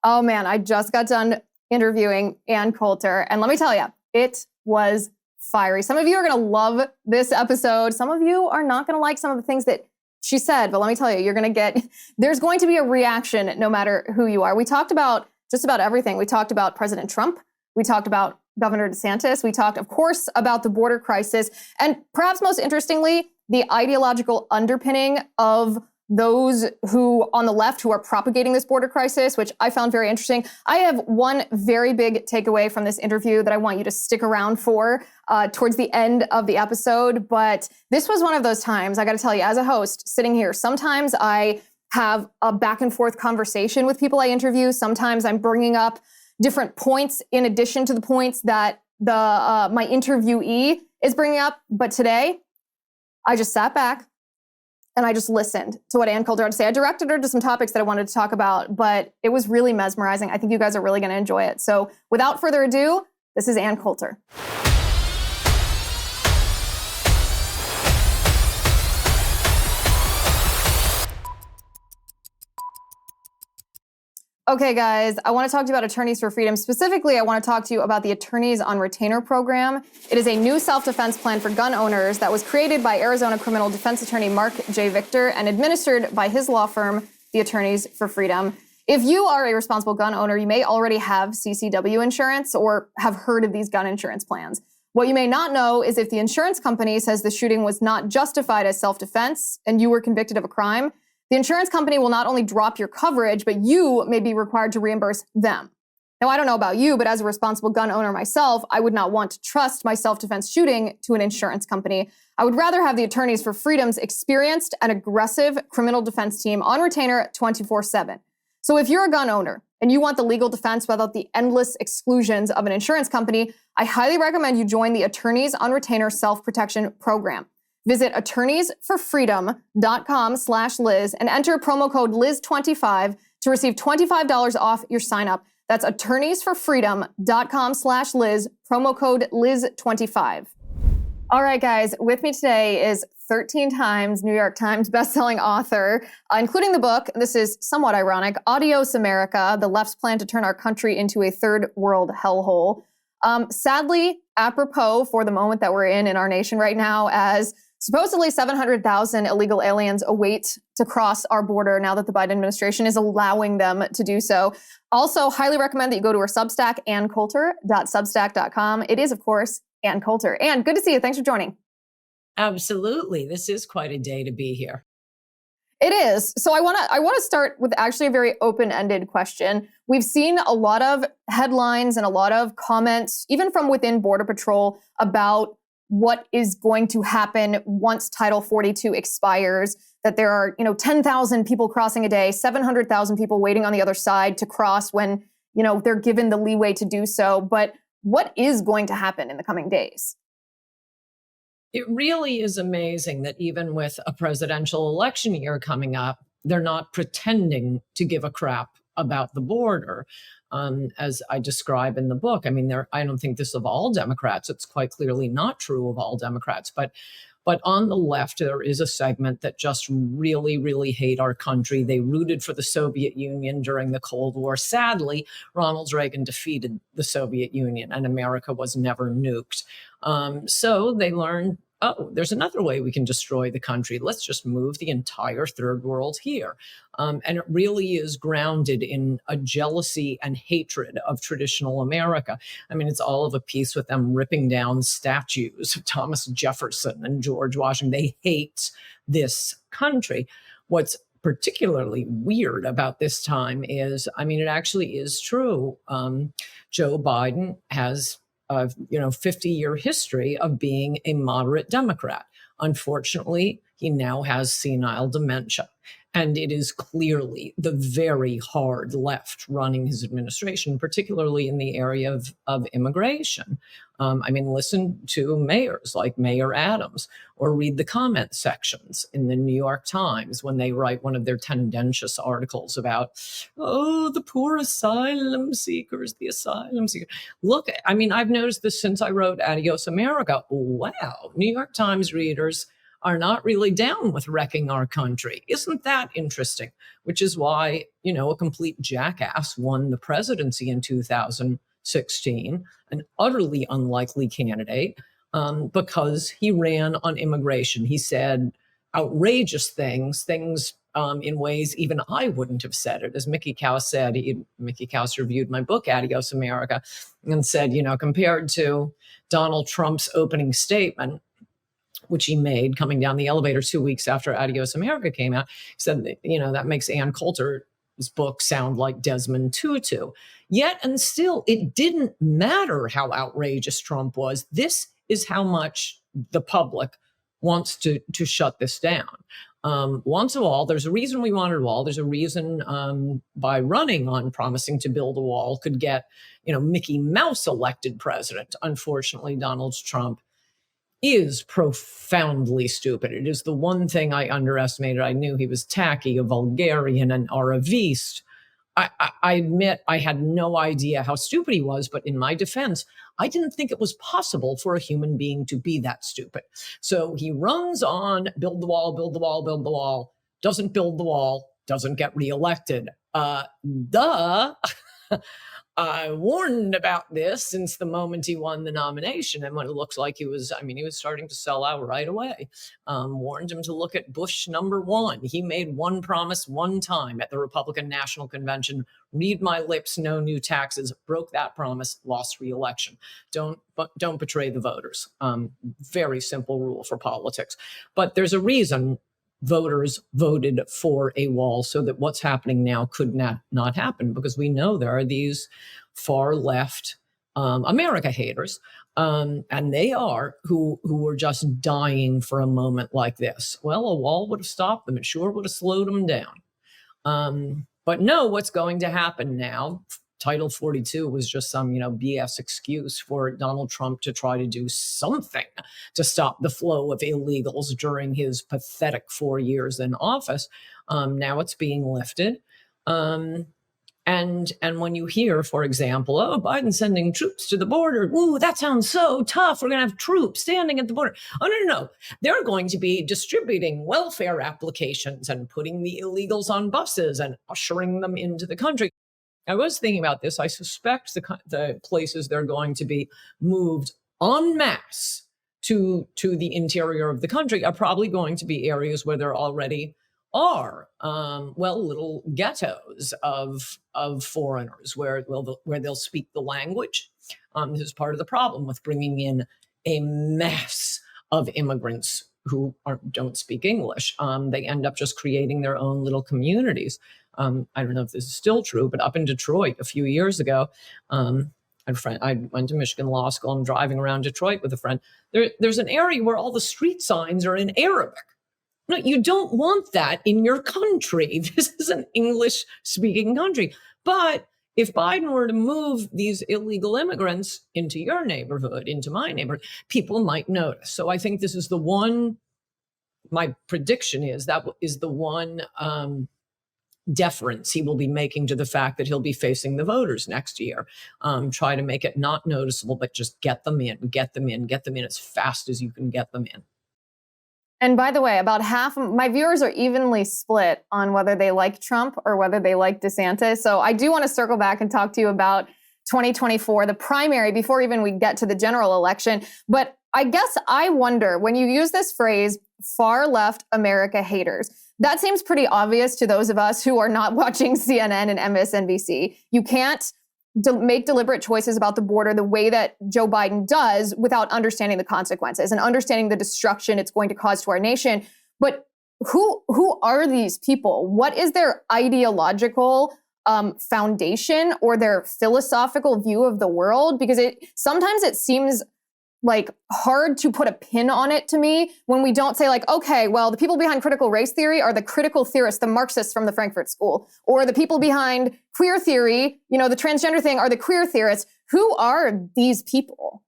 Oh man, I just got done interviewing Ann Coulter, and let me tell you, it was fiery. Some of you are going to love this episode. Some of you are not going to like some of the things that she said, but let me tell you, there's going to be a reaction no matter who you are. We talked about just about everything. We talked about President Trump. We talked about Governor DeSantis. We talked, of course, about the border crisis. And perhaps most interestingly, the ideological underpinning of those who on the left who are propagating this border crisis, which I found very interesting. I have one very big takeaway from this interview that I want you to stick around for towards the end of the episode. But this was one of those times, I got to tell you, as a host sitting here, sometimes I have a back and forth conversation with people I interview. Sometimes I'm bringing up different points in addition to the points that my interviewee is bringing up. But today, I just sat back and I just listened to what Ann Coulter had to say. I directed her to some topics that I wanted to talk about, but it was really mesmerizing. I think you guys are really going to enjoy it. So without further ado, this is Ann Coulter. Okay, guys, I want to talk to you about Attorneys for Freedom. Specifically, I want to talk to you about the Attorneys on Retainer program. It is a new self-defense plan for gun owners that was created by Arizona criminal defense attorney Mark J. Victor and administered by his law firm, the Attorneys for Freedom. If you are a responsible gun owner, you may already have CCW insurance or have heard of these gun insurance plans. What you may not know is if the insurance company says the shooting was not justified as self-defense and you were convicted of a crime, the insurance company will not only drop your coverage, but you may be required to reimburse them. Now, I don't know about you, but as a responsible gun owner myself, I would not want to trust my self-defense shooting to an insurance company. I would rather have the Attorneys for Freedom's experienced and aggressive criminal defense team on retainer 24/7. So if you're a gun owner and you want the legal defense without the endless exclusions of an insurance company, I highly recommend you join the Attorneys on Retainer Self-Protection Program. Visit attorneysforfreedom.com/Liz and enter promo code Liz25 to receive $25 off your sign up. That's attorneysforfreedom.com/Liz, promo code Liz25. All right, guys, with me today is 13 times New York Times bestselling author, including the book, this is somewhat ironic, Adios America, The Left's Plan to Turn Our Country into a Third World Hellhole. Sadly, apropos for the moment that we're in our nation right now, as supposedly 700,000 illegal aliens await to cross our border now that the Biden administration is allowing them to do so. Also, highly recommend that you go to her Substack, anncoulter.substack.com. It is, of course, Ann Coulter. Ann, good to see you. Thanks for joining. Absolutely. This is quite a day to be here. It is. So I want to start with actually a very open-ended question. We've seen a lot of headlines and a lot of comments, even from within Border Patrol, about what is going to happen once Title 42 expires, that there are, 10,000 people crossing a day, 700,000 people waiting on the other side to cross when, they're given the leeway to do so. But what is going to happen in the coming days? It really is amazing that even with a presidential election year coming up, they're not pretending to give a crap about the border. As I describe in the book, I don't think this of all Democrats. It's quite clearly not true of all Democrats. But on the left, there is a segment that just really, really hate our country. They rooted for the Soviet Union during the Cold War. Sadly, Ronald Reagan defeated the Soviet Union and America was never nuked. So they learned, there's another way we can destroy the country. Let's just move the entire third world here. And it really is grounded in a jealousy and hatred of traditional America. It's all of a piece with them ripping down statues of Thomas Jefferson and George Washington. They hate this country. What's particularly weird about this time is, it actually is true. Joe Biden has a 50-year history of being a moderate Democrat. Unfortunately, he now has senile dementia. And it is clearly the very hard left running his administration, particularly in the area of immigration. Listen to mayors like Mayor Adams, or read the comment sections in the New York Times when they write one of their tendentious articles about, the poor asylum seekers, the asylum seekers. Look, I've noticed this since I wrote Adios America. Wow, New York Times readers are not really down with wrecking our country. Isn't that interesting? Which is why, a complete jackass won the presidency in 2016, an utterly unlikely candidate, because he ran on immigration. He said outrageous things in ways even I wouldn't have said it. As Mickey Kaus said, Mickey Kaus reviewed my book, Adios America, and said, compared to Donald Trump's opening statement, which he made coming down the elevator 2 weeks after Adios America came out, he said, that makes Ann Coulter's book sound like Desmond Tutu. Yet and still, it didn't matter how outrageous Trump was. This is how much the public wants to shut this down. Once a wall, there's a reason we wanted a wall. There's a reason by running on promising to build a wall could get, Mickey Mouse elected president. Unfortunately, Donald Trump is profoundly stupid. It is the one thing I underestimated. I knew he was tacky, a vulgarian, and arriviste. I admit I had no idea how stupid he was, but in my defense, I didn't think it was possible for a human being to be that stupid. So he runs on, build the wall, build the wall, build the wall, doesn't build the wall, doesn't get reelected. I warned about this since the moment he won the nomination. And when it looks like he was starting to sell out right away. Warned him to look at Bush #1. He made one promise one time at the Republican National Convention: read my lips, no new taxes. Broke that promise, lost re-election. Don't betray the voters. Very simple rule for politics. But there's a reason voters voted for a wall so that what's happening now could not happen, because we know there are these far left America haters, and they are who are just dying for a moment like this. Well, a wall would have stopped them. It sure would have slowed them down. But no, what's going to happen now? Title 42 was just some, BS excuse for Donald Trump to try to do something to stop the flow of illegals during his pathetic 4 years in office. Now it's being lifted. And when you hear, for example, Biden's sending troops to the border. Ooh, that sounds so tough. We're going to have troops standing at the border. Oh, no. They're going to be distributing welfare applications and putting the illegals on buses and ushering them into the country. I was thinking about this. I suspect the places they're going to be moved en masse to the interior of the country are probably going to be areas where there already are, little ghettos of foreigners where they'll speak the language. This is part of the problem with bringing in a mass of immigrants who don't speak English. They end up just creating their own little communities. I don't know if this is still true, but up in Detroit a few years ago, I went to Michigan Law School. I'm driving around Detroit with a friend. There's an area where all the street signs are in Arabic. No, you don't want that in your country. This is an English-speaking country. But if Biden were to move these illegal immigrants into your neighborhood, into my neighborhood, people might notice. So I think this is the one, my prediction is that is the one deference he will be making to the fact that he'll be facing the voters next year. Try to make it not noticeable, but just get them in as fast as you can get them in. And by the way, about half of my viewers are evenly split on whether they like Trump or whether they like DeSantis. So I do want to circle back and talk to you about 2024, the primary, before even we get to the general election. But I guess I wonder, when you use this phrase, far left America haters, that seems pretty obvious to those of us who are not watching CNN and MSNBC. You can't make deliberate choices about the border the way that Joe Biden does without understanding the consequences and understanding the destruction it's going to cause to our nation. But who are these people? What is their ideological foundation or their philosophical view of the world? Because sometimes it seems like hard to put a pin on it to me when we don't say like, okay, well, the people behind critical race theory are the critical theorists, the Marxists from the Frankfurt School, or the people behind queer theory, the transgender thing are the queer theorists. Who are these people?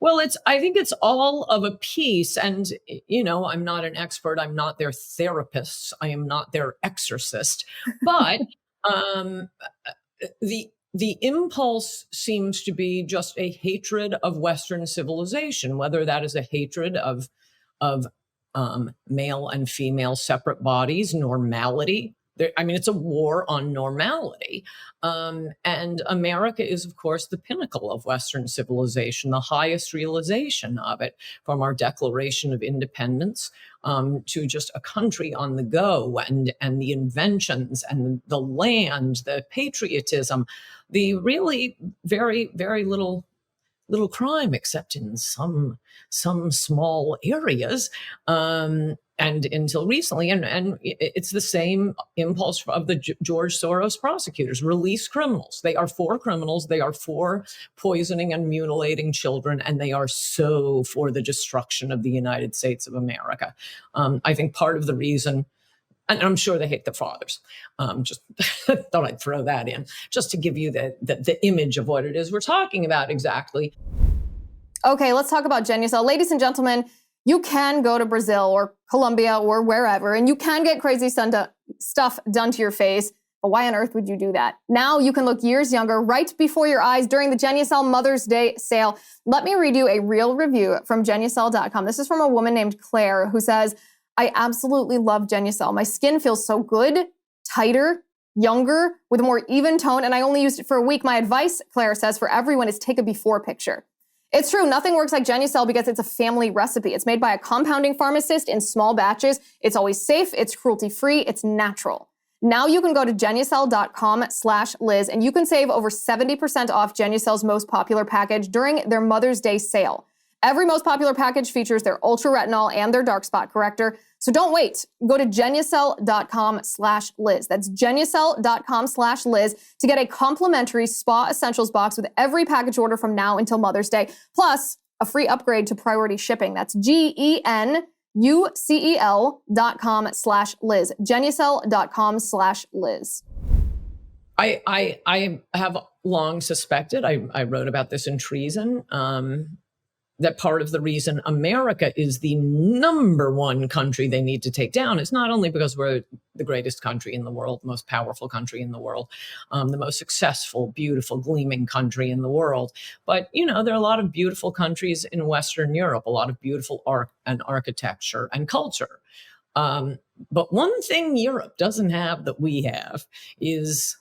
Well, I think it's all of a piece. And, I'm not an expert. I'm not their therapist. I am not their exorcist. But the impulse seems to be just a hatred of Western civilization, whether that is a hatred of male and female separate bodies, normality. It's a war on normality. And America is, of course, the pinnacle of Western civilization, the highest realization of it, from our Declaration of Independence to just a country on the go, and the inventions and the land, the patriotism, the really very, very little crime, except in some small areas, and until recently. And it's the same impulse of the George Soros prosecutors: release criminals. They are for criminals. They are for poisoning and mutilating children, and they are so for the destruction of the United States of America. I think part of the reason, and I'm sure they hate the fathers. Just thought I'd throw that in, just to give you the image of what it is we're talking about exactly. Okay, let's talk about Genucel. Ladies and gentlemen, you can go to Brazil or Colombia or wherever, and you can get crazy stuff done to your face. But why on earth would you do that? Now you can look years younger right before your eyes during the Genucel Mother's Day sale. Let me read you a real review from Genucel.com. This is from a woman named Claire, who says, "I absolutely love Genucel. My skin feels so good, tighter, younger, with a more even tone, and I only used it for a week. My advice," Claire says, "for everyone is take a before picture." It's true, nothing works like Genucel because it's a family recipe. It's made by a compounding pharmacist in small batches. It's always safe, it's cruelty-free, it's natural. Now you can go to Genucel.com/Liz and you can save over 70% off Genucel's most popular package during their Mother's Day sale. Every most popular package features their ultra retinol and their dark spot corrector. So don't wait. Go to Genucel.com/Liz. That's Genucel.com/Liz to get a complimentary spa essentials box with every package order from now until Mother's Day, plus a free upgrade to priority shipping. That's GENUCEL.com/Liz. Genucel.com/Liz. I have long suspected, I wrote about this in Treason, that part of the reason America is the number one country they need to take down is not only because we're the greatest country in the world, the most powerful country in the world, the most successful, beautiful, gleaming country in the world, but, there are a lot of beautiful countries in Western Europe, a lot of beautiful art and architecture and culture. But one thing Europe doesn't have that we have is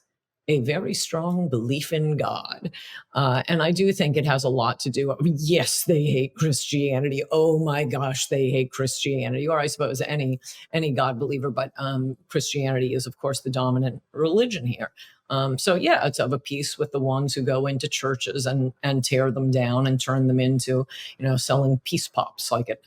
a very strong belief in God. And I do think it has a lot to do. Yes, they hate Christianity. Oh my gosh, they hate Christianity, or I suppose any God believer, but Christianity is, of course, the dominant religion here. So yeah, it's of a piece with the ones who go into churches and tear them down and turn them into, selling peace pops like at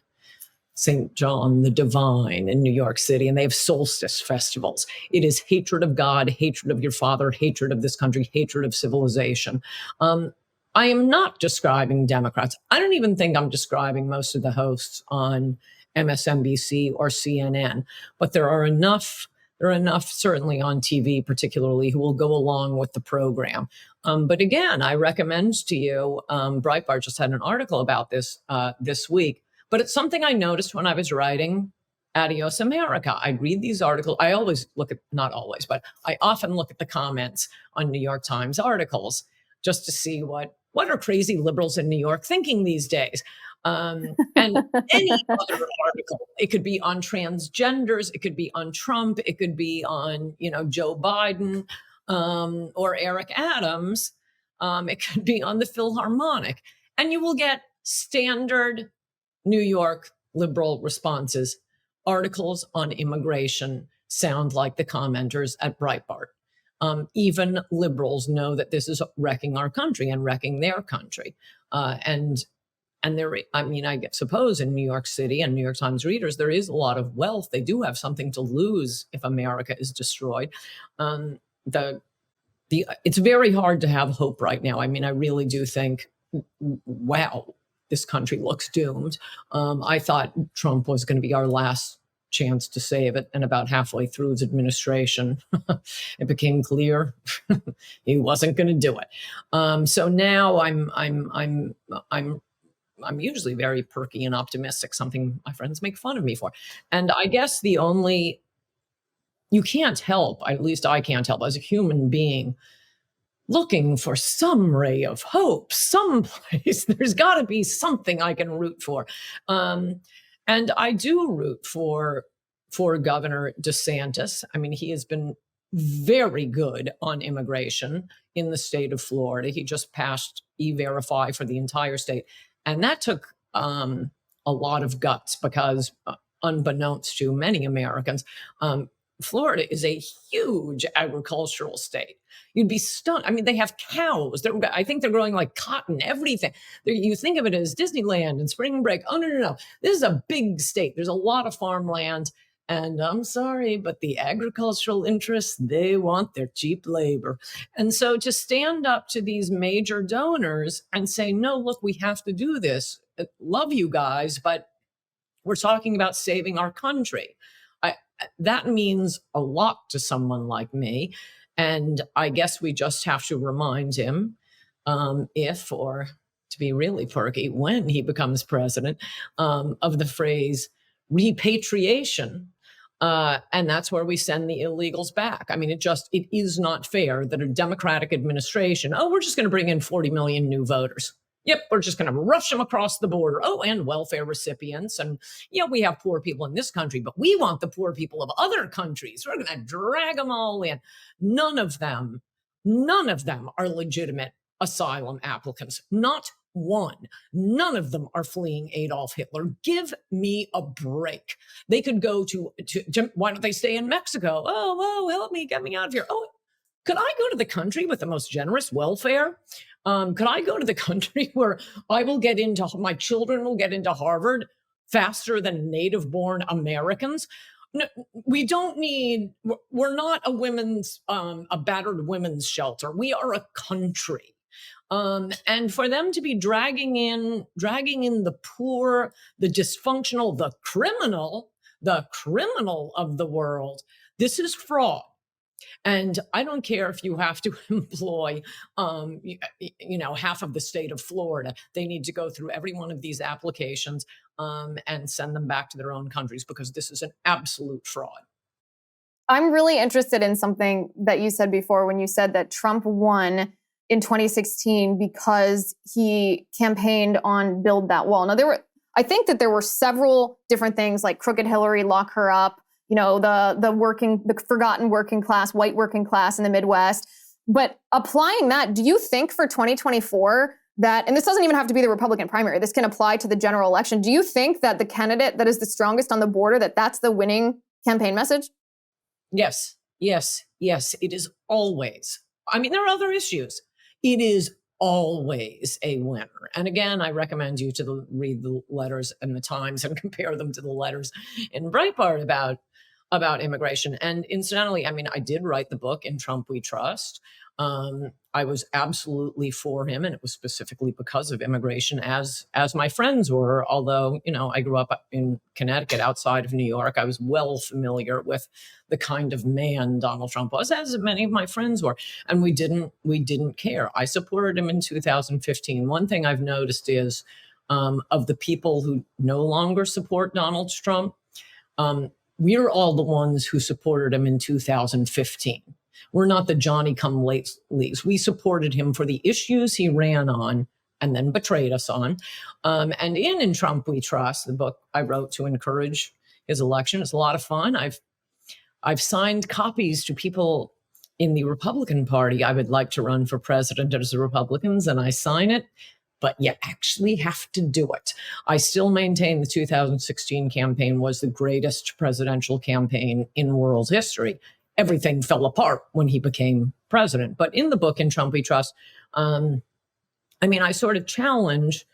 St. John the Divine in New York City, and they have solstice festivals. It is hatred of God, hatred of your father, hatred of this country, hatred of civilization. I am not describing Democrats. I don't even think I'm describing most of the hosts on MSNBC or CNN, but there are enough certainly on TV particularly who will go along with the program. But again, I recommend to you, Breitbart just had an article about this this week. But it's something I noticed when I was writing Adios America. I read these articles. I always look at, not always, but I often look at the comments on New York Times articles just to see what are crazy liberals in New York thinking these days. And any other article, it could be on transgenders, it could be on Trump, it could be on, Joe Biden or Eric Adams. It could be on the Philharmonic. And you will get standard New York liberal responses. Articles on immigration sound like the commenters at Breitbart. Even liberals know that this is wrecking our country and wrecking their country. And there, I suppose in New York City and New York Times readers, there is a lot of wealth. They do have something to lose if America is destroyed. It's very hard to have hope right now. I really do think, wow, this country looks doomed. I thought Trump was going to be our last chance to save it, and about halfway through his administration, it became clear he wasn't going to do it. So now I'm usually very perky and optimistic, something my friends make fun of me for. And I guess you can't help, at least I can't help as a human being, looking for some ray of hope, someplace. There's got to be something I can root for. And And I do root for Governor DeSantis. I mean, he has been very good on immigration in the state of Florida. He just passed E-Verify for the entire state. And that took a lot of guts because, unbeknownst to many Americans, Florida is a huge agricultural state. You'd be stunned. I mean, they have cows. I think they're growing like cotton, everything. You think of it as Disneyland and spring break. Oh, no. This is a big state. There's a lot of farmland. And I'm sorry, but the agricultural interests, they want their cheap labor. And so to stand up to these major donors and say, no, look, we have to do this. Love you guys, but we're talking about saving our country. That means a lot to someone like me. And I guess we just have to remind him, if, or to be really perky, when he becomes president, of the phrase repatriation. And that's where we send the illegals back. I mean, it is not fair that a Democratic administration, we're just going to bring in 40 million new voters. Yep, we're just going to rush them across the border. Oh, and welfare recipients. And yeah, we have poor people in this country, but we want the poor people of other countries. We're going to drag them all in. None of them are legitimate asylum applicants. Not one. None of them are fleeing Adolf Hitler. Give me a break. They could go to why don't they stay in Mexico? Oh, help me, get me out of here. Oh, could I go to the country with the most generous welfare? Could I go to the country where my children will get into Harvard faster than native-born Americans? No, we're not a battered women's shelter. We are a country. And for them to be dragging in the poor, the dysfunctional, the criminal of the world, this is fraud. And I don't care if you have to employ, half of the state of Florida. They need to go through every one of these applications and send them back to their own countries, because this is an absolute fraud. I'm really interested in something that you said before when you said that Trump won in 2016 because he campaigned on Build That Wall. Now, I think that there were several different things like Crooked Hillary, lock her up, the forgotten working class, white working class in the Midwest. But applying that, do you think for 2024 that, and this doesn't even have to be the Republican primary, this can apply to the general election. Do you think that the candidate that is the strongest on the border, that's the winning campaign message? Yes. It is always. I mean, there are other issues. It is always a winner. And again, I recommend you to read the letters in the Times and compare them to the letters in Breitbart about immigration. And incidentally, I mean, I did write the book In Trump We Trust. I was absolutely for him, and it was specifically because of immigration, as my friends were. Although, I grew up in Connecticut outside of New York, I was well familiar with the kind of man Donald Trump was, as many of my friends were. And we didn't care. I supported him in 2015. One thing I've noticed is of the people who no longer support Donald Trump, we're all the ones who supported him in 2015. We're not the Johnny-come-latelys. We supported him for the issues he ran on and then betrayed us on. And in Trump We Trust, the book I wrote to encourage his election, it's a lot of fun. I've signed copies to people in the Republican Party. I would like to run for president as the Republicans, and I sign it. But you actually have to do it. I still maintain the 2016 campaign was the greatest presidential campaign in world history. Everything fell apart when he became president. But in the book, In Trump We Trust, I sort of challenge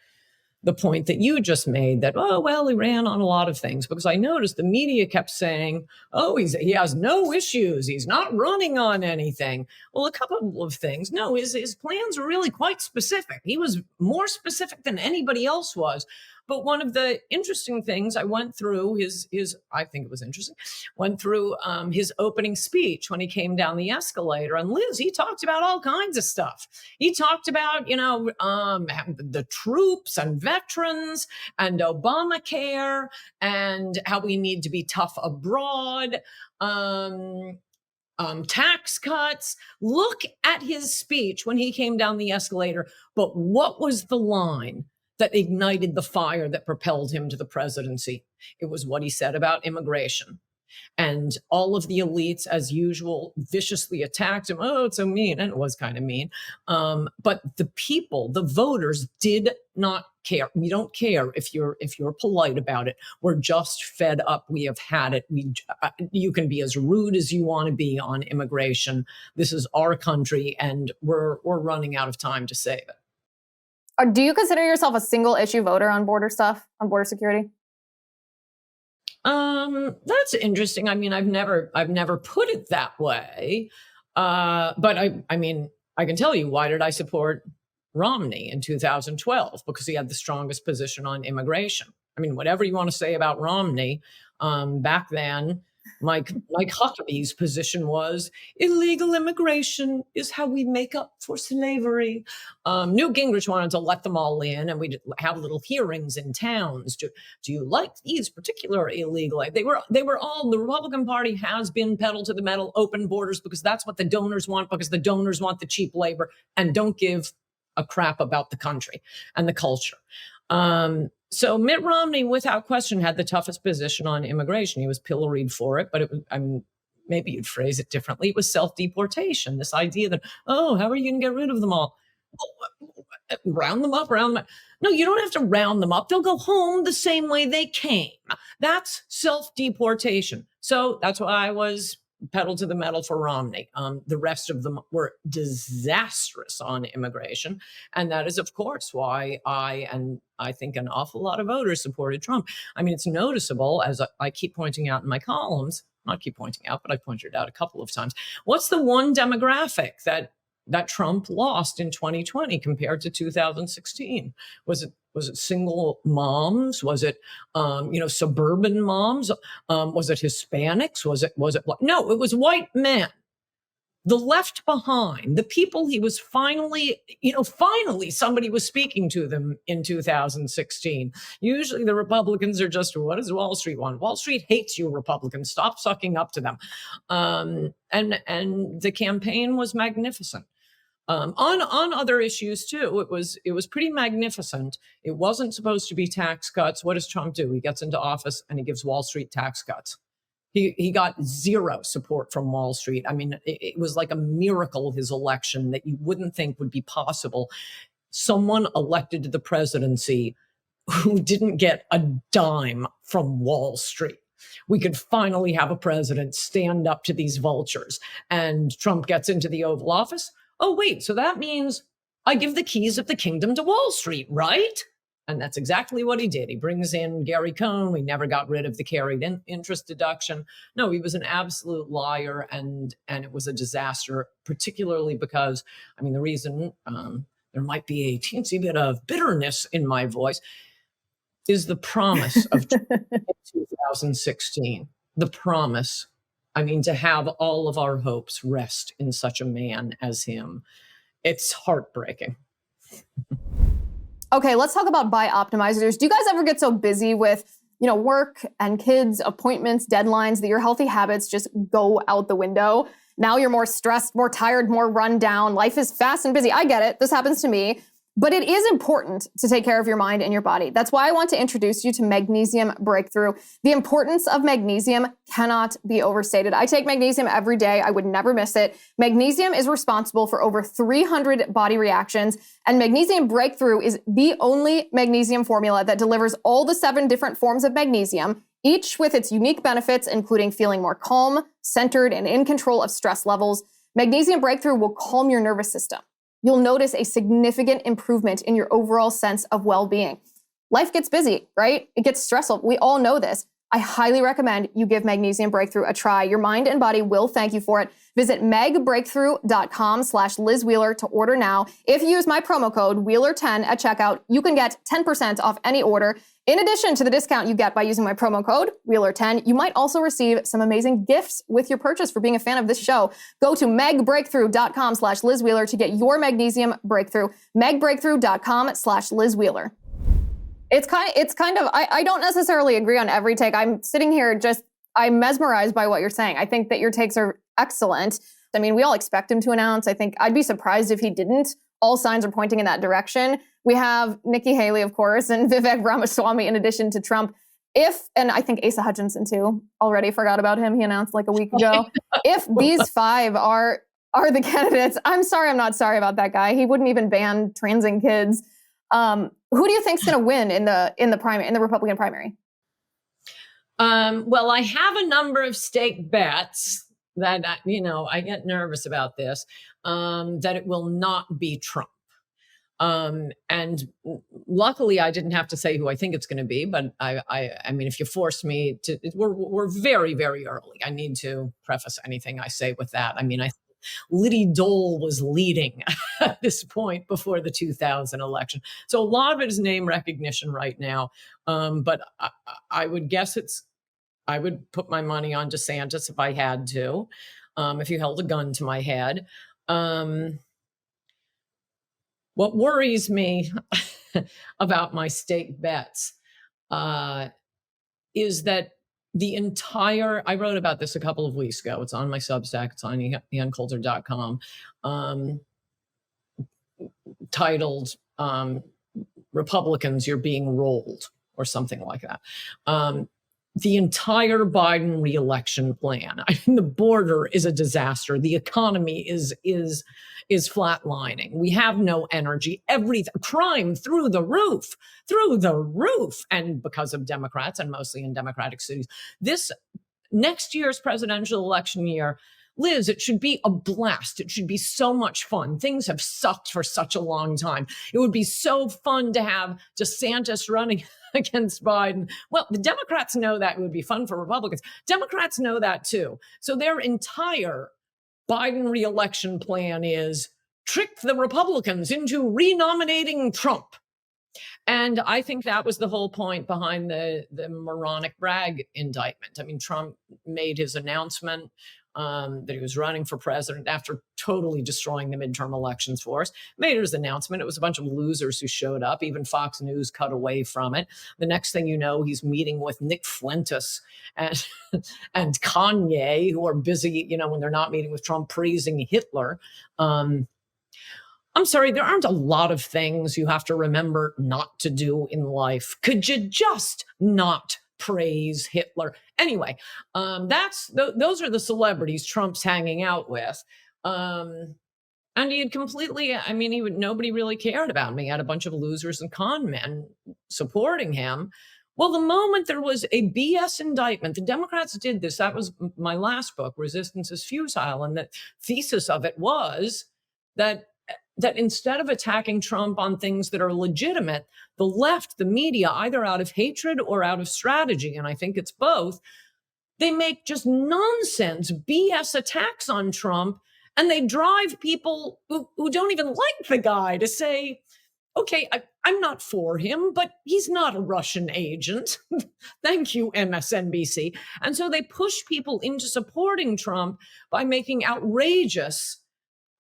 the point that you just made that, he ran on a lot of things, because I noticed the media kept saying, he has no issues. He's not running on anything. Well, a couple of things. No, his plans were really quite specific. He was more specific than anybody else was. But one of the interesting things, I went through I think it was interesting, his opening speech when he came down the escalator. And Liz, he talked about all kinds of stuff. He talked about, the troops and veterans and Obamacare and how we need to be tough abroad, tax cuts. Look at his speech when he came down the escalator. But what was the line that ignited the fire that propelled him to the presidency. It was what he said about immigration. And all of the elites, as usual, viciously attacked him. Oh, it's so mean. And it was kind of mean. But the people, the voters, did not care. We don't care if you're polite about it. We're just fed up. We have had it. You can be as rude as you want to be on immigration. This is our country, and we're running out of time to save it. Do you consider yourself a single issue voter on border stuff, on border security? That's interesting. I mean, I've never put it that way. But I mean, I can tell you, why did I support Romney in 2012? Because he had the strongest position on immigration. I mean, whatever you want to say about Romney, back then, Mike Huckabee's position was illegal immigration is how we make up for slavery. Newt Gingrich wanted to let them all in, and we'd have little hearings in towns. Do you like these particular illegal? They were all, the Republican Party has been pedal to the metal, open borders, because that's what the donors want, because the donors want the cheap labor and don't give a crap about the country and the culture. So Mitt Romney, without question, had the toughest position on immigration. He was pilloried for it, but it was, maybe you'd phrase it differently. It was self-deportation, this idea that, oh, how are you going to get rid of them all? Round them up. No, you don't have to round them up. They'll go home the same way they came. That's self-deportation. So that's why I was pedal to the metal for Romney. The rest of them were disastrous on immigration. And that is, of course, why I think an awful lot of voters supported Trump. I mean, it's noticeable, as I keep pointing out in my columns, not keep pointing out, but I pointed out a couple of times. What's the one demographic that Trump lost in 2020 compared to 2016? Was it single moms? Was it, suburban moms? Was it Hispanics? Was it no, it was white men. The left behind, the people he was finally somebody was speaking to them in 2016. Usually the Republicans are just, what does Wall Street want? Wall Street hates you, Republicans. Stop sucking up to them. And the campaign was magnificent. On other issues too, it was pretty magnificent. It wasn't supposed to be tax cuts. What does Trump do? He gets into office and he gives Wall Street tax cuts. He got zero support from Wall Street. I mean, it was like a miracle, his election, that you wouldn't think would be possible. Someone elected to the presidency who didn't get a dime from Wall Street. We could finally have a president stand up to these vultures. And Trump gets into the Oval Office. Oh, wait, so that means I give the keys of the kingdom to Wall Street, right? And that's exactly what he did. He brings in Gary Cohn. We never got rid of the carried interest deduction. No, he was an absolute liar, and it was a disaster, particularly because, I mean, the reason there might be a teensy bit of bitterness in my voice is the promise of 2016. The promise. I mean, to have all of our hopes rest in such a man as him. It's heartbreaking. Okay, let's talk about buy optimizers. Do you guys ever get so busy with, work and kids, appointments, deadlines, that your healthy habits just go out the window? Now you're more stressed, more tired, more run down. Life is fast and busy. I get it. This happens to me. But it is important to take care of your mind and your body. That's why I want to introduce you to Magnesium Breakthrough. The importance of magnesium cannot be overstated. I take magnesium every day. I would never miss it. Magnesium is responsible for over 300 body reactions, and Magnesium Breakthrough is the only magnesium formula that delivers all the 7 different forms of magnesium, each with its unique benefits, including feeling more calm, centered, and in control of stress levels. Magnesium Breakthrough will calm your nervous system. You'll notice a significant improvement in your overall sense of well-being. Life gets busy, right? It gets stressful. We all know this. I highly recommend you give Magnesium Breakthrough a try. Your mind and body will thank you for it. Visit megbreakthrough.com/Liz Wheeler to order now. If you use my promo code Wheeler10 at checkout, you can get 10% off any order. In addition to the discount you get by using my promo code Wheeler10, you might also receive some amazing gifts with your purchase for being a fan of this show. Go to megbreakthrough.com/Liz Wheeler to get your Magnesium Breakthrough. megbreakthrough.com/Liz Wheeler. It's kind of, I don't necessarily agree on every take. I'm sitting here I'm mesmerized by what you're saying. I think that your takes are excellent. I mean, we all expect him to announce. I think I'd be surprised if he didn't. all signs are pointing in that direction. We have Nikki Haley, of course, and Vivek Ramaswamy in addition to Trump. And I think Asa Hutchinson too, already forgot about him. He announced like a week ago. If these 5 are the candidates, I'm sorry, I'm not sorry about that guy. He wouldn't even ban transing kids. Who do you think's going to win in the primary, in the Republican primary? Well, I have a number of stake bets that, I get nervous about this, that it will not be Trump. And luckily I didn't have to say who I think it's going to be, but I mean, if you force me to, we're very, very early. I need to preface anything I say with that. I mean, I think Liddy Dole was leading at this point before the 2000 election. So a lot of it is name recognition right now. But I would guess I would put my money on DeSantis if I had to, if you held a gun to my head. What worries me about my stake bets is that I wrote about this a couple of weeks ago. It's on my Substack. It's on Coulter.com, titled Republicans, You're Being Rolled, or something like that. The entire Biden reelection plan. I mean, the border is a disaster. The economy is flatlining. We have no energy. Crime through the roof. And because of Democrats, and mostly in Democratic cities. This next year's presidential election year, Liz, it should be a blast. It should be so much fun. Things have sucked for such a long time. It would be so fun to have DeSantis running against Biden. Well, the Democrats know that it would be fun for Republicans. Democrats know that too. So their entire Biden reelection plan is trick the Republicans into renominating Trump. And I think that was the whole point behind the moronic Bragg indictment. I mean, Trump made his announcement that he was running for president after totally destroying the midterm elections for us. Made his announcement. It was a bunch of losers who showed up. Even Fox News cut away from it. The next thing you know, he's meeting with Nick Fuentes and Kanye, who are busy, when they're not meeting with Trump, praising Hitler. I'm sorry, there aren't a lot of things you have to remember not to do in life. Could you just not praise Hitler? Anyway, those are the celebrities Trump's hanging out with. And nobody really cared about me. He had a bunch of losers and con men supporting him. Well, the moment there was a BS indictment, the Democrats did this. That was my last book, Resistance is Futile. And the thesis of it was that instead of attacking Trump on things that are legitimate, the left, the media, either out of hatred or out of strategy, and I think it's both, they make just nonsense, BS attacks on Trump, and they drive people who don't even like the guy to say, okay, I'm not for him, but he's not a Russian agent. Thank you, MSNBC. And so they push people into supporting Trump by making outrageous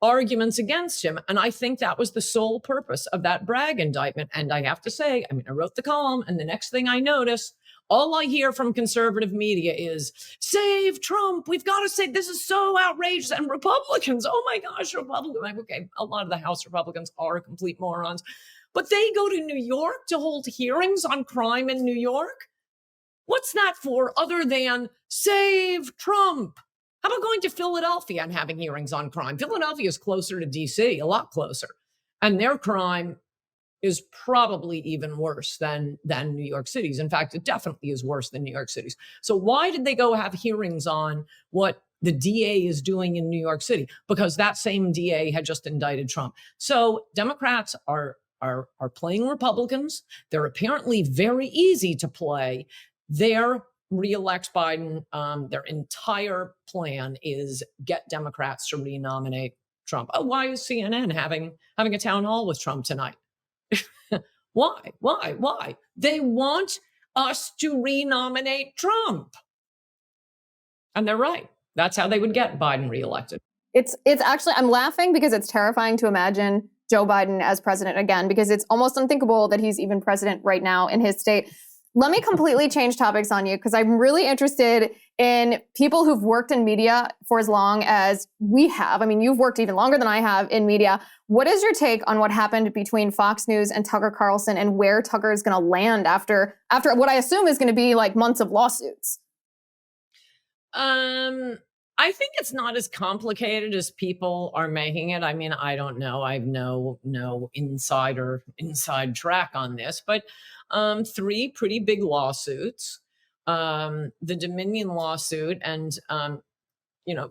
arguments against him. And I think that was the sole purpose of that Bragg indictment. And I have to say, I wrote the column, and the next thing I notice, all I hear from conservative media is, save Trump. We've got to say, this is so outrageous. And Republicans, oh my gosh, Republicans. Okay, a lot of the House Republicans are complete morons. But they go to New York to hold hearings on crime in New York. What's that for other than save Trump? How about going to Philadelphia and having hearings on crime? Philadelphia is closer to DC, a lot closer. And their crime is probably even worse than New York City's. In fact, it definitely is worse than New York City's. So why did they go have hearings on what the DA is doing in New York City? Because that same DA had just indicted Trump. So Democrats are playing Republicans. They're apparently very easy to play. Their re-elect Biden, their entire plan is get Democrats to renominate Trump. Oh, why is CNN having a town hall with Trump tonight? Why? They want us to renominate Trump. And they're right. That's how they would get Biden reelected. It's actually, I'm laughing because it's terrifying to imagine Joe Biden as president again, because it's almost unthinkable that he's even president right now in his state. Let me completely change topics on you, because I'm really interested in people who've worked in media for as long as we have. I mean, you've worked even longer than I have in media. What is your take on what happened between Fox News and Tucker Carlson, and where Tucker is going to land after what I assume is going to be like months of lawsuits? I think it's not as complicated as people are making it. I mean, I don't know. I have no inside track on this, but three pretty big lawsuits. The Dominion lawsuit, and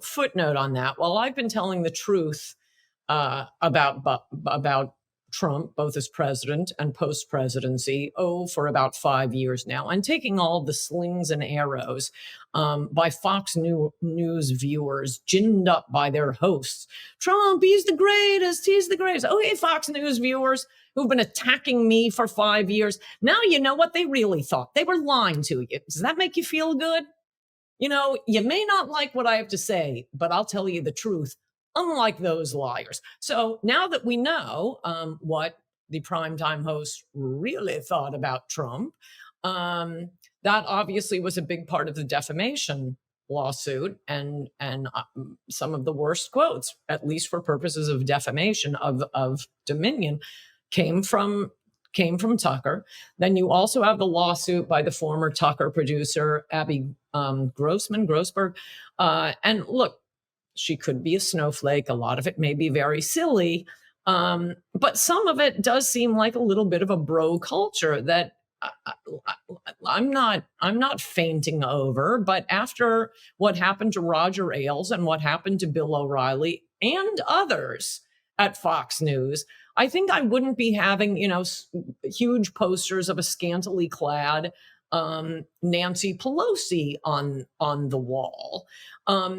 footnote on that. Well, I've been telling the truth about Trump, both as president and post-presidency, for about 5 years now, and taking all the slings and arrows by Fox News viewers, ginned up by their hosts. Trump, he's the greatest. He's the greatest. Okay, Fox News viewers who've been attacking me for 5 years. Now you know what they really thought. They were lying to you. Does that make you feel good? You may not like what I have to say, but I'll tell you the truth, unlike those liars. So now that we know what the primetime host really thought about Trump, that obviously was a big part of the defamation lawsuit, and some of the worst quotes, at least for purposes of defamation of Dominion, came from Tucker. Then you also have the lawsuit by the former Tucker producer, Abby Grossberg. And look, she could be a snowflake. A lot of it may be very silly. But some of it does seem like a little bit of a bro culture that I'm not fainting over. But after what happened to Roger Ailes and what happened to Bill O'Reilly and others at Fox News, I think I wouldn't be having, huge posters of a scantily clad Nancy Pelosi on the wall.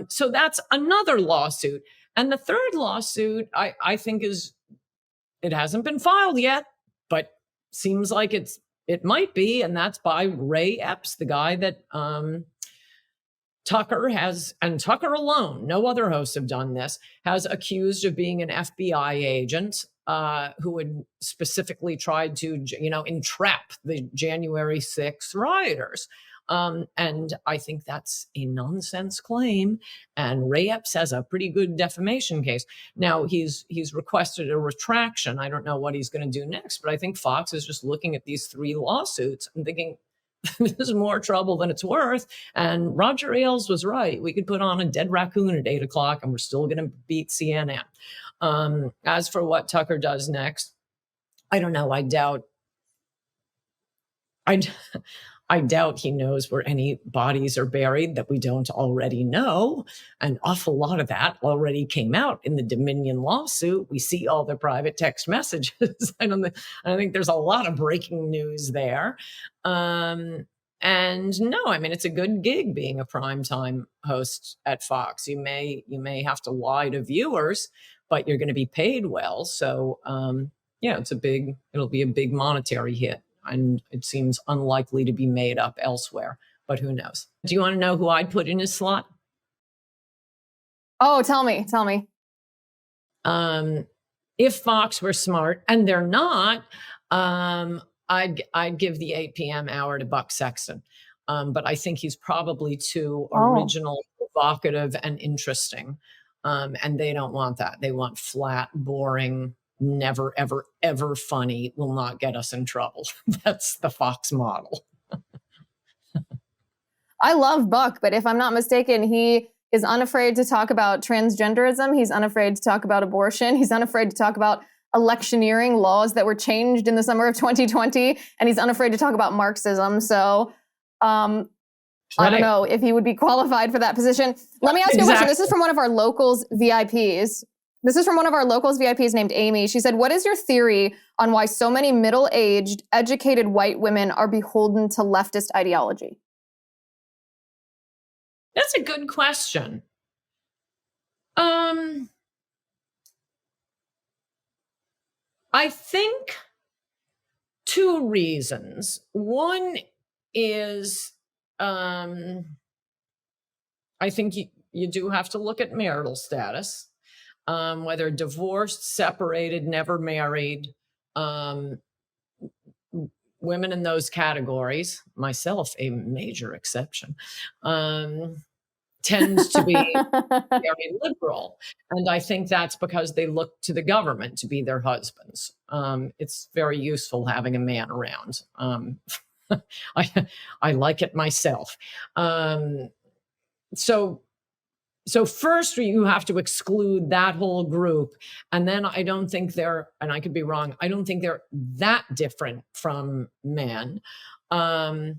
So that's another lawsuit. And the third lawsuit, I think it hasn't been filed yet, but seems like it might be, and that's by Ray Epps, the guy that Tucker has, and Tucker alone, no other hosts have done this, has accused of being an FBI agent who had specifically tried to, entrap the January 6th rioters. And I think that's a nonsense claim. And Ray Epps has a pretty good defamation case. Now, he's requested a retraction. I don't know what he's going to do next, but I think Fox is just looking at these three lawsuits and thinking, this is more trouble than it's worth. And Roger Ailes was right. We could put on a dead raccoon at 8:00 and we're still going to beat CNN. As for what Tucker does next, I don't know. I doubt he knows where any bodies are buried that we don't already know. An awful lot of that already came out in the Dominion lawsuit. We see all the private text messages. I don't think there's a lot of breaking news there. And no, I mean, it's a good gig being a primetime host at Fox. You may have to lie to viewers, but you're going to be paid well. So it'll be a big monetary hit. And it seems unlikely to be made up elsewhere, but who knows? Do you want to know who I'd put in his slot? Oh, tell me. If Fox were smart, and they're not, I'd give the 8 p.m. hour to Buck Sexton. But I think he's probably too original, provocative, and interesting. And they don't want that. They want flat, boring, never, ever, ever funny, will not get us in trouble. That's the Fox model. I love Buck, but if I'm not mistaken, he is unafraid to talk about transgenderism. He's unafraid to talk about abortion. He's unafraid to talk about electioneering laws that were changed in the summer of 2020. And he's unafraid to talk about Marxism. So I don't know if he would be qualified for that position. Let me ask you a question. This is from one of our locals VIPs. Named Amy. She said, what is your theory on why so many middle-aged, educated white women are beholden to leftist ideology? That's a good question. I think two reasons. One is, I think you do have to look at marital status. Whether divorced, separated, never married, women in those categories, myself a major exception, tend to be very liberal. And I think that's because they look to the government to be their husbands. It's very useful having a man around. I, I like it myself. So first you have to exclude that whole group. And then I don't think they're, and I could be wrong, I don't think they're that different from men. The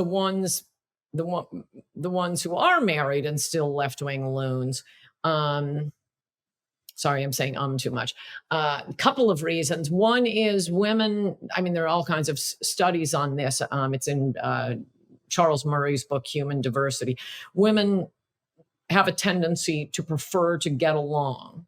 ones who are married and still left-wing loons. Sorry, I'm saying too much. A couple of reasons. One is women. I mean, there are all kinds of studies on this. It's in Charles Murray's book, Human Diversity. Women have a tendency to prefer to get along.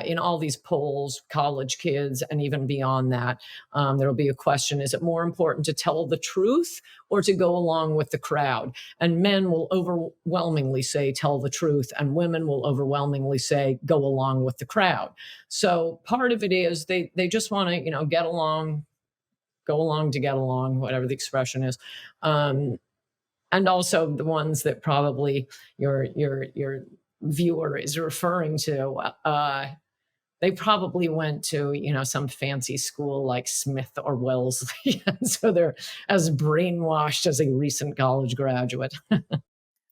In all these polls, college kids, and even beyond that, there'll be a question, is it more important to tell the truth or to go along with the crowd? And men will overwhelmingly say, tell the truth, and women will overwhelmingly say, go along with the crowd. So part of it is they just want to, get along, go along to get along, whatever the expression is. And also the ones that probably your viewer is referring to, they probably went to, some fancy school like Smith or Wellesley. So they're as brainwashed as a recent college graduate.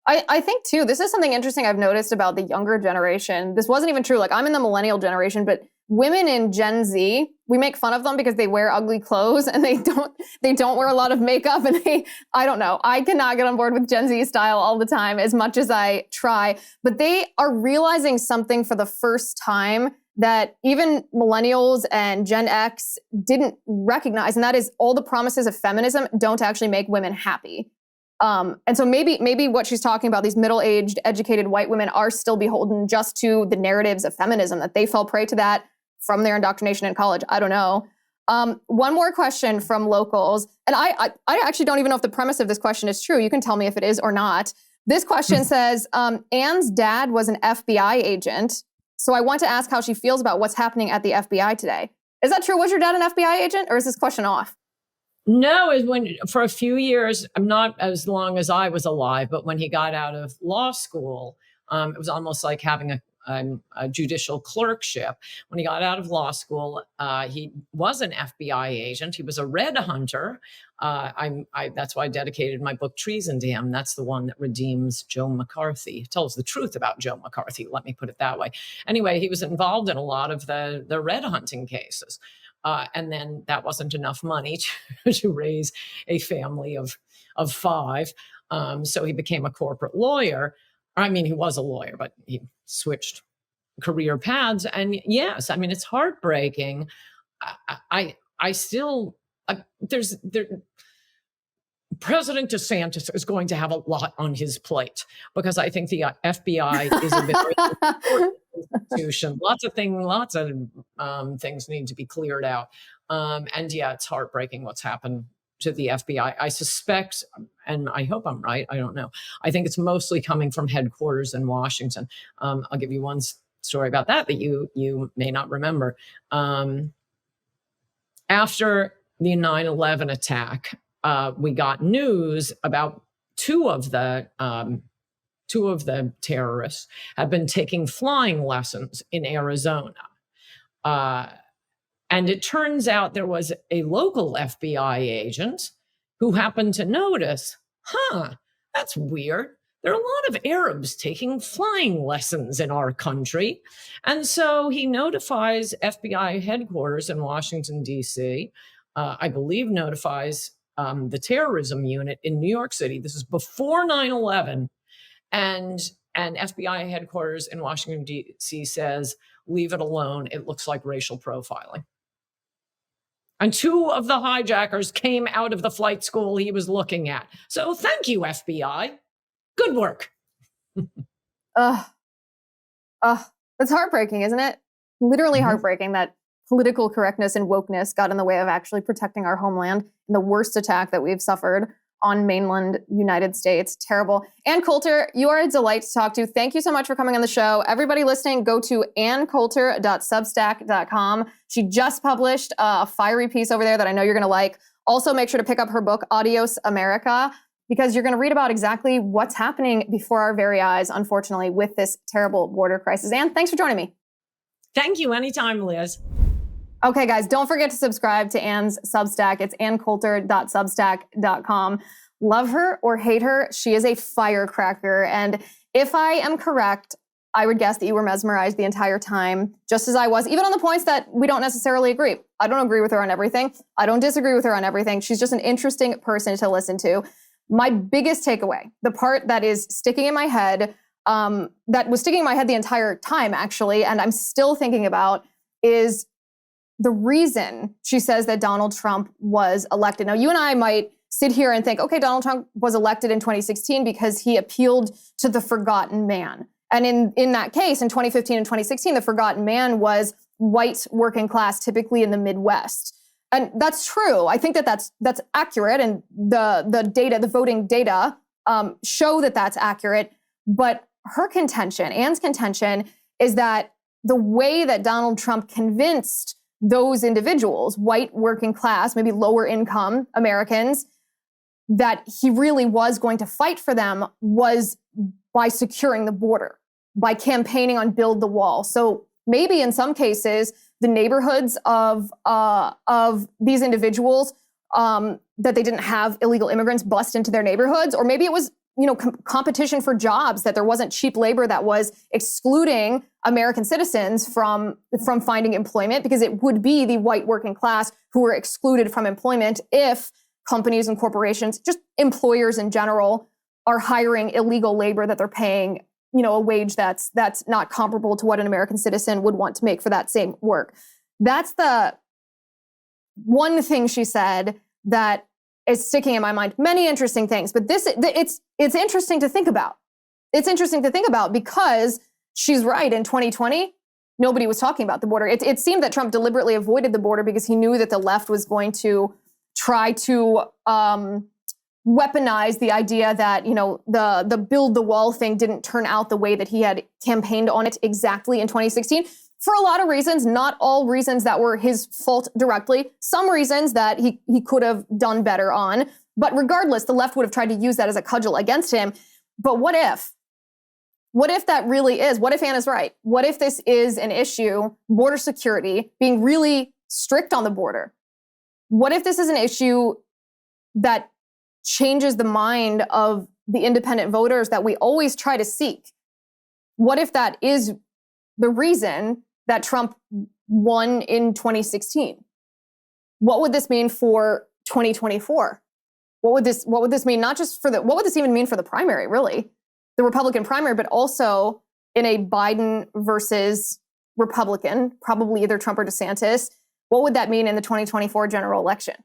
I think too, this is something interesting I've noticed about the younger generation. This wasn't even true. Like, I'm in the millennial generation, but women in Gen Z, we make fun of them because they wear ugly clothes and they don't wear a lot of makeup, and I don't know. I cannot get on board with Gen Z style all the time as much as I try, but they are realizing something for the first time that even millennials and Gen X didn't recognize, and that is all the promises of feminism don't actually make women happy. And so maybe what she's talking about, these middle-aged, educated white women are still beholden just to the narratives of feminism, that they fell prey to that from their indoctrination in college. I don't know. One more question from locals, and I actually don't even know if the premise of this question is true. You can tell me if it is or not. This question says, Anne's dad was an FBI agent, so I want to ask how she feels about what's happening at the FBI today. Is that true? Was your dad an FBI agent, or is this question off? No, is when for a few years, not as long as I was alive, but when he got out of law school, it was almost like having a judicial clerkship. When he got out of law school, he was an FBI agent. He was a red hunter. That's why I dedicated my book Treason to him. That's the one that redeems Joe McCarthy, tells the truth about Joe McCarthy. Let me put it that way. Anyway, he was involved in a lot of the red hunting cases. And then that wasn't enough money to raise a family of 5. So he became a corporate lawyer. I mean, he was a lawyer, but he switched career paths. And yes, I mean, it's heartbreaking. I still, President DeSantis is going to have a lot on his plate, because I think the FBI is a very important institution. Lots of things need to be cleared out. And yeah, it's heartbreaking what's happened to the FBI. I suspect, and I hope I'm right, I don't know, I think it's mostly coming from headquarters in Washington. I'll give you one story about that you may not remember. After the 9/11 attack, we got news about two of the terrorists had been taking flying lessons in Arizona. And it turns out there was a local FBI agent who happened to notice, that's weird. There are a lot of Arabs taking flying lessons in our country. And so he notifies FBI headquarters in Washington, D.C., I believe notifies the terrorism unit in New York City. This is before 9/11. And FBI headquarters in Washington, D.C. says, leave it alone. It looks like racial profiling. And 2 of the hijackers came out of the flight school he was looking at. So thank you, FBI. Good work. That's heartbreaking, isn't it? Literally heartbreaking that political correctness and wokeness got in the way of actually protecting our homeland in the worst attack that we've suffered. on mainland United States. Terrible. Ann Coulter, you are a delight to talk to. Thank you so much for coming on the show. Everybody listening, go to anncoulter.substack.com. She just published a fiery piece over there that I know you're going to like. Also, make sure to pick up her book, Adios America, because you're going to read about exactly what's happening before our very eyes, unfortunately, with this terrible border crisis. Ann, thanks for joining me. Thank you. Anytime, Liz. Okay, guys, don't forget to subscribe to Ann's Substack. It's anncoulter.substack.com. Love her or hate her, she is a firecracker. And if I am correct, I would guess that you were mesmerized the entire time, just as I was, even on the points that we don't necessarily agree. I don't agree with her on everything. I don't disagree with her on everything. She's just an interesting person to listen to. My biggest takeaway, the part that is sticking in my head, that was sticking in my head the entire time, actually, and I'm still thinking about, is the reason she says that Donald Trump was elected. Now, you and I might sit here and think, okay, Donald Trump was elected in 2016 because he appealed to the forgotten man. And in that case, in 2015 and 2016, the forgotten man was white working class, typically in the Midwest. And that's true. I think that that's accurate. And the data, the voting data, show that that's accurate. But her contention, Ann's contention, is that the way that Donald Trump convinced those individuals, white working class, maybe lower income Americans, that he really was going to fight for them was by securing the border, by campaigning on build the wall. So maybe in some cases, the neighborhoods of these individuals, that they didn't have illegal immigrants bust into their neighborhoods, or maybe it was, competition for jobs, that there wasn't cheap labor that was excluding American citizens from finding employment, because it would be the white working class who were excluded from employment if companies and corporations, just employers in general, are hiring illegal labor that they're paying, a wage that's not comparable to what an American citizen would want to make for that same work. That's the one thing she said that is sticking in my mind. Many interesting things, but it's interesting to think about. It's interesting to think about because she's right. In 2020, nobody was talking about the border. It seemed that Trump deliberately avoided the border because he knew that the left was going to try to weaponize the idea that, the build the wall thing didn't turn out the way that he had campaigned on it exactly in 2016. For a lot of reasons, not all reasons that were his fault directly, some reasons that he could have done better on. But regardless, the left would have tried to use that as a cudgel against him. But what if? What if that really is? What if Ann is right? What if this is an issue, border security, being really strict on the border? What if this is an issue that changes the mind of the independent voters that we always try to seek? What if that is the reason that Trump won in 2016? What would this mean for 2024? What would this mean not just for what would this even mean for the primary, really? The Republican primary, but also in a Biden versus Republican, probably either Trump or DeSantis. What would that mean in the 2024 general election?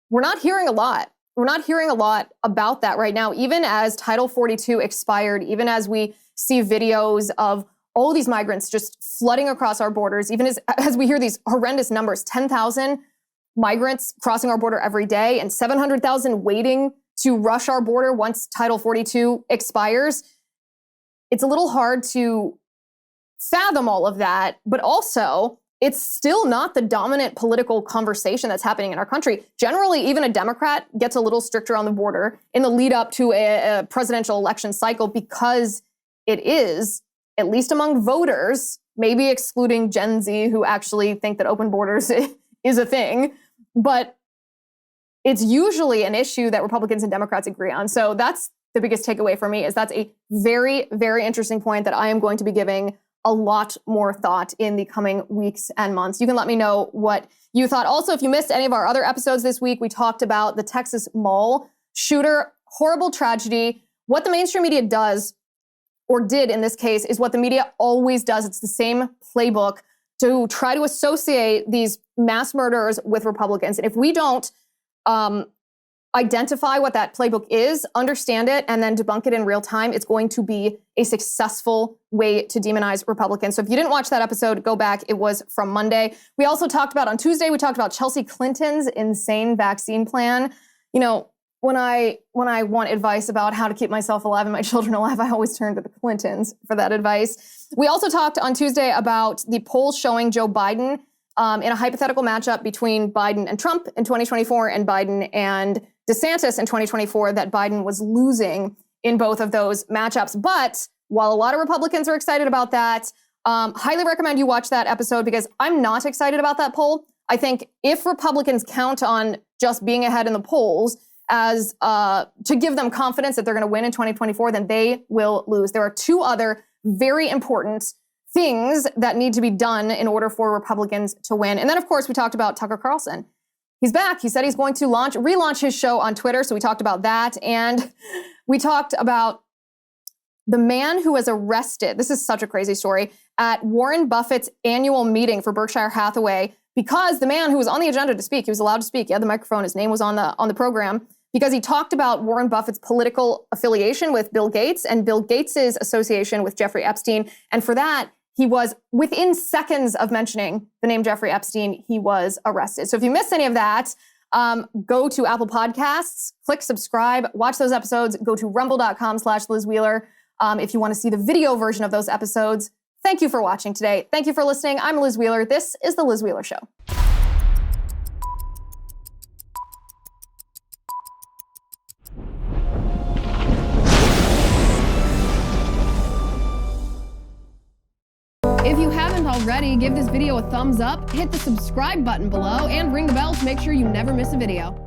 We're not hearing a lot. We're not hearing a lot about that right now, even as Title 42 expired, even as we see videos of all these migrants just flooding across our borders, even as we hear these horrendous numbers, 10,000 migrants crossing our border every day and 700,000 waiting to rush our border once Title 42 expires. It's a little hard to fathom all of that, but also it's still not the dominant political conversation that's happening in our country. Generally, even a Democrat gets a little stricter on the border in the lead up to a presidential election cycle because it is, at least among voters, maybe excluding Gen Z who actually think that open borders is a thing, but it's usually an issue that Republicans and Democrats agree on. So that's the biggest takeaway for me, is that's a very, very interesting point that I am going to be giving a lot more thought in the coming weeks and months. You can let me know what you thought. Also, if you missed any of our other episodes this week, we talked about the Texas mall shooter, horrible tragedy. What the mainstream media does, or did in this case, is what the media always does. It's the same playbook to try to associate these mass murderers with Republicans. And if we don't identify what that playbook is, understand it, and then debunk it in real time, it's going to be a successful way to demonize Republicans. So if you didn't watch that episode, go back. It was from Monday. We also talked about, on Tuesday, we talked about Chelsea Clinton's insane vaccine plan. you know, when I want advice about how to keep myself alive and my children alive, I always turn to the Clintons for that advice. We also talked on Tuesday about the polls showing Joe Biden in a hypothetical matchup between Biden and Trump in 2024 and Biden and DeSantis in 2024, that Biden was losing in both of those matchups. But while a lot of Republicans are excited about that, highly recommend you watch that episode, because I'm not excited about that poll. I think if Republicans count on just being ahead in the polls as to give them confidence that they're going to win in 2024, then they will lose. There are two other very important things that need to be done in order for Republicans to win. And then, of course, we talked about Tucker Carlson. He's back. He said he's going to relaunch his show on Twitter. So we talked about that. And we talked about the man who was arrested. This is such a crazy story, at Warren Buffett's annual meeting for Berkshire Hathaway, because the man who was on the agenda to speak, he was allowed to speak. He had the microphone. His name was on the program, because he talked about Warren Buffett's political affiliation with Bill Gates and Bill Gates's association with Jeffrey Epstein. And for that, he was, within seconds of mentioning the name Jeffrey Epstein, he was arrested. So if you missed any of that, go to Apple Podcasts, click subscribe, watch those episodes, go to rumble.com/Liz Wheeler. If you want to see the video version of those episodes. Thank you for watching today. Thank you for listening. I'm Liz Wheeler. This is The Liz Wheeler Show. If you haven't already, give this video a thumbs up, hit the subscribe button below, and ring the bell to make sure you never miss a video.